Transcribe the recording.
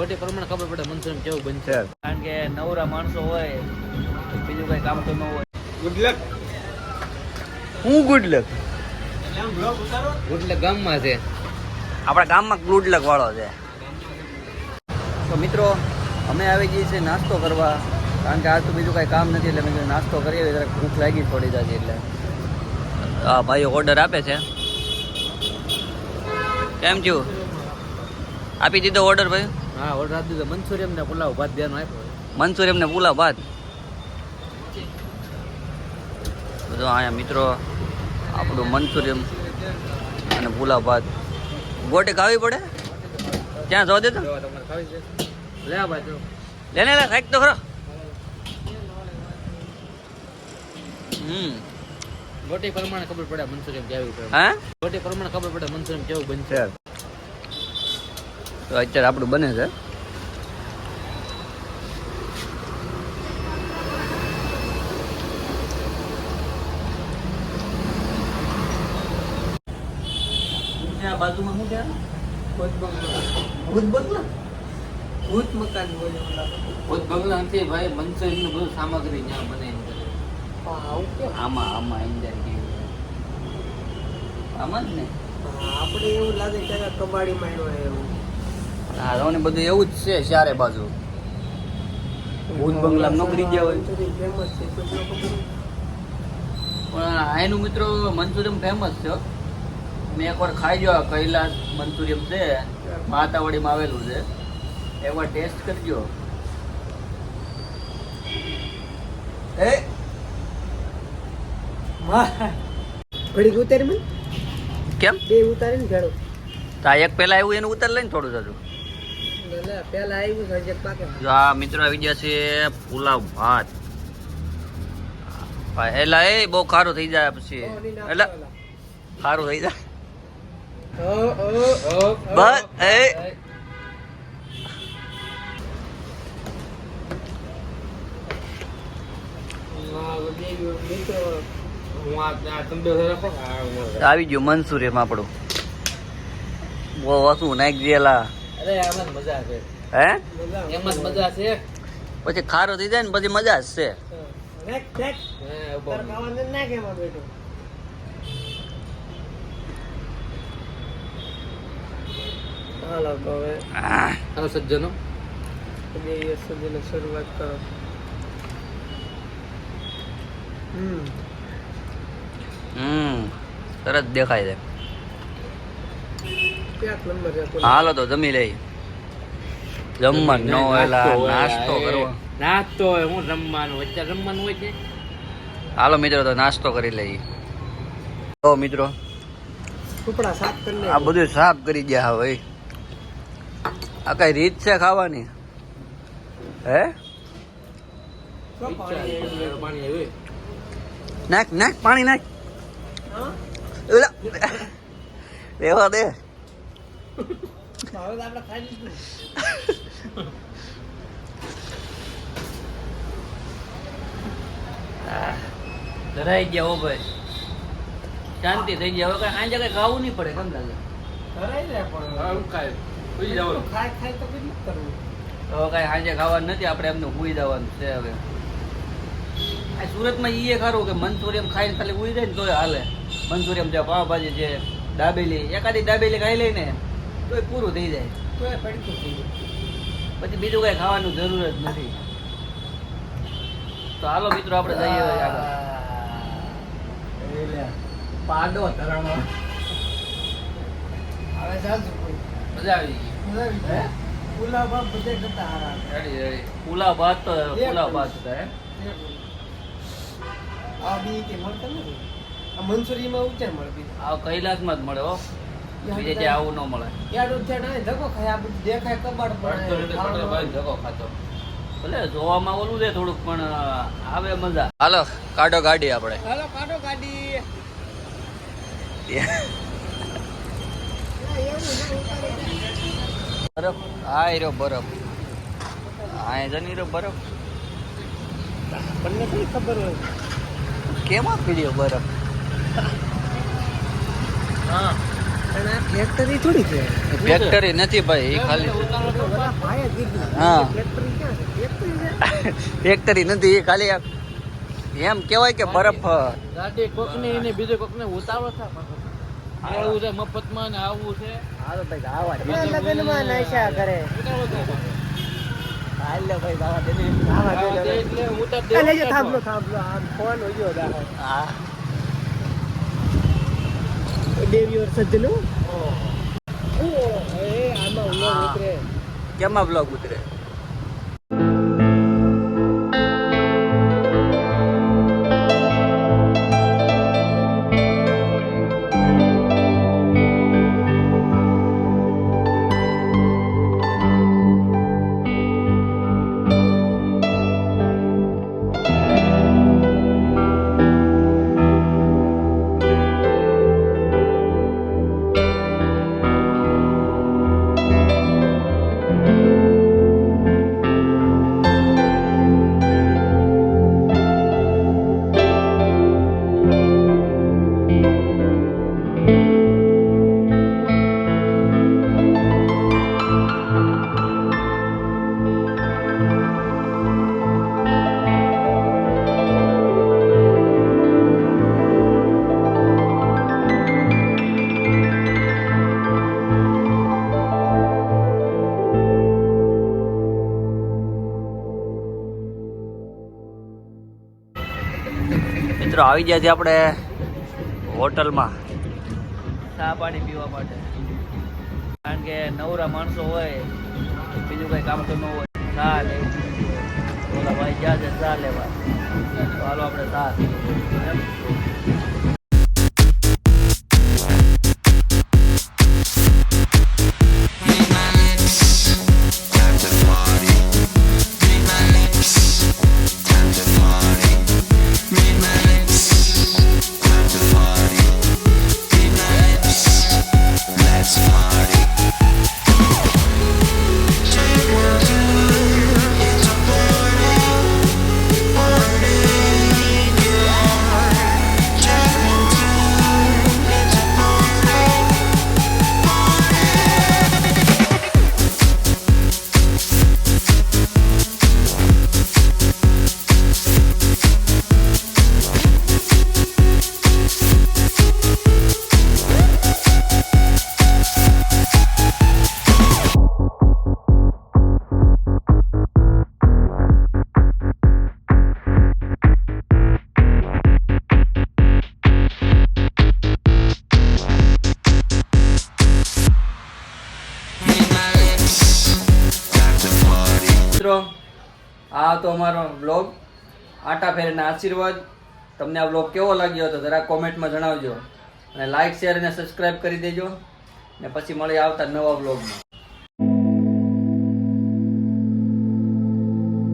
ખોટી પ્રમાણે ખબર પડે મંચુરિયન કેવું બનશે, કારણ કે નવરા માણસો હોય બીજું કઈ કામ તો ન હોય. Good luck. હું ગુડ લક? ગુડ લક ગામમાં છે, આપણા ગામમાં ગુડ લક વાળો છે. તો મિત્રો અમે આવી જઈએ છીએ નાસ્તો કરવા, કારણ કે આજ તો બીજું કાંઈ કામ નથી એટલે મેં નાસ્તો કરીએ, જરાક ભૂખ લાગી થોડી જાજી એટલે. હા ભાઈઓ ઓર્ડર આપે છે. કેમ છું? આપી દીધો ઓર્ડર ભાઈ? હા ઓર્ડર આપી દીધો. મંચુરિયન ને પુલાવ ભાત બેનો આપ્યો. મંચુરિયન ને પુલાવ ભાત. બધું અહીંયા મિત્રો આપણું મંચુરિયન અને પુલાવ ભાત. ગોટે ખાવી પડે ત્યાં જવા દેતો. તમારે ખાવી છે? લે આ ભાઈ લે લે ખાઈ તો ખરો. ગોટી પ્રમાણે ખબર પડે મંચુરિયન કેવું છે. હા ગોટી પ્રમાણે ખબર પડે મંચુરિયન કેવું બનશે. તો અત્યારે આપણું બને છે. બાજુમાં શું છે? ભૂત બંગલા. ભૂત મકાન બોલે. ભૂત બંગલા નથી ભાઈ, મંચુરિયન નું બધું સામગ્રી જ્યાં બને એમ કરે. આમાં આમાં ઇન્ડિયન આમાં જ ને. આપણે એવું લાગે કે કબાડી માંડ્યો એવું. હા તો બધું એવું જ છે ચારે બાજુ. ભૂત બંગલા નોકરી ગયા હોય ફેમસ છે તો જો ખબર. પણ આનું મિત્રો મંચુરિયન ફેમસ છે. મેં એકવાર ખાઈ જો કૈલાસ મંચુરિયન છે, માતાવાડીમાં આવેલું છે, એકવાર ટેસ્ટ કરજો. એ ઘડીક ઉતારી મને કેમ? બે ઉતારીને ભેળો. તો આ એક પેલા આવ્યું એનું ઉતાર લઈને થોડું જાજુ. પેલા આવ્યું છે હજી પાકે. જો આ મિત્રો આવી ગયા છે પુલાવ ભાત. એલા એ બહુ ખારું થઈ જાય પછી, એટલે ખારું થઈ જાય બસ. એ આવી ગયું મંચુરિયન આપણું. બહુ વસ્તુ નાખી દેલા. અરે આમાં જ મજા છે. હે એમાં જ મજા છે. પછી ખારું થઈ જાય ને પછી મજા જ છે. હે ઉભો રહો. ખાવાનું નાખે એમાં બેઠો. હાલો તો હવે હાલો સજ્જનો, બે દિવસ સુધીની શરૂઆત કરો. તરત દેખાય છે. ક્યાંક નંબર છે હાલો તો જમી લઈ. જમવાનું ન હોય નાસ્તો કરવો. નાસ્તો હોય હું રમવાનું વચ્ચે રમવાનું હોય છે. હાલો મિત્રો તો નાસ્તો કરી લઈએ. તો મિત્રો ટુકડા સાફ કરી આ બધું સાફ કરી ગયા હવે. આ કઈ રીત છે ખાવાની? હે પાણી આવે. નાખ નાખ પાણી નાખ. એલા, રહેવા દે. હવે તો આપણે ખાઈ લીધું. ધરાઈ ગયા હો ભાઈ, શાંતિ થઈ ગયા. હવે કઈ સાંજે કઈ ખાવું નહીં પડે. કેમ લાગે? કરાઈ જાય પણ ખાય સુઈ જવાનું. ખાય ખાય તો કેટલું કરવું. હવે કઈ સાંજે ખાવાનું નથી, આપણે એમને સુઈ જવાનું છે. હવે આ સુરતમાં ઈ ખરું કે મંચુરિયન ખાઈને ખાલી ઉઈ જાય ને તોય હાલે. મંચુરિયન છે, પાવભાજી છે, દાબેલી, એકાદી દાબેલી ખાઈ લઈને તોય પૂરું થઈ જાય. તો એ પડતું થઈ ગયું. પછી બીજું કઈ ખાવાનું જરૂર જ નથી. તો હાલો મિત્રો આપણે જઈએ હવે આગળ. પાડો ધરાણો. હવે ચાલશું કોઈ. મજા આવી ગઈ. મજા આવી ગઈ. પુલાવ બાપ બધે કરતા હારા. Ready ready. પુલાવ ભાત તો પુલાવ ભાત હતા હે. આ બી કે મળતા નથી. આ મંચુરીમાં ઉચ્ચાર મળતી. આ કૈલાસમાં જ મળે હો, બીજે ક્યાંય આવું ન મળે. યાર ઉચ્ચાર ના ધક્કો ખાય. આ બધું દેખાય કબાડ ભાઈ ધક્કો ખાતો. ભલે જોવામાં ઓલું છે થોડુંક, પણ આવે મજા. હાલો કાઢો ગાડી આપણે. હાલો કાઢો ગાડી. બરફ આ રહ્યો બરફ. આ જની રહ્યો બરફ. તમને કઈ ખબર હોય? કેમાં પીડ્યો બરફ? હા પણ આ ફેક્ટરી થોડી છે. ફેક્ટરી નથી ભાઈ, એ ખાલી ઓલા ભાઈએ કીધું. હા. ફેક્ટરી ક્યાં છે? ફેક્ટરી છે. ફેક્ટરી નથી, એ ખાલી એમ કહેવાય કે બરફ. ગાડી કોકને એને બીજે કોકને ઉતાવળ થાય આવું છે મફતમાં ને આવું છે હાલો ભાઈ આવા દે. આ લગ્નમાં નાશા કરે. ઉતાવળ થાય હાલ લે ભાઈ આવા દે ને. આવા આવા દે દે લે. એટલે ઉતાર આ લેજો, થાંભલો થાંભલો. આ ફોન હોય દાહો. હા. દેવીઓર સજ્જનો. ઓ એ આમાં ઉલો ઉતરે. કેમાં બ્લોગ ઉતરે? મિત્રો આવી ગયા છે આપણે હોટલમાં ચા પાણી પીવા માટે કારણ કે નવરા માણસો હોય બીજું કઈ કામ તો ન હોય ચા લે ઓલા ભાઈ ગયા છે ચા લેવા તો હાલો આપણે ચા પીએ. મિત્રો આ હતો અમારો બ્લોગ આટા ફેરીના આશીર્વાદ. તમને આ બ્લોગ કેવો લાગ્યો હતો જરા કોમેન્ટમાં જણાવજો અને લાઈક શેર અને સબસ્ક્રાઈબ કરી દેજો ને પછી મળી આવતા નવા બ્લોગમાં.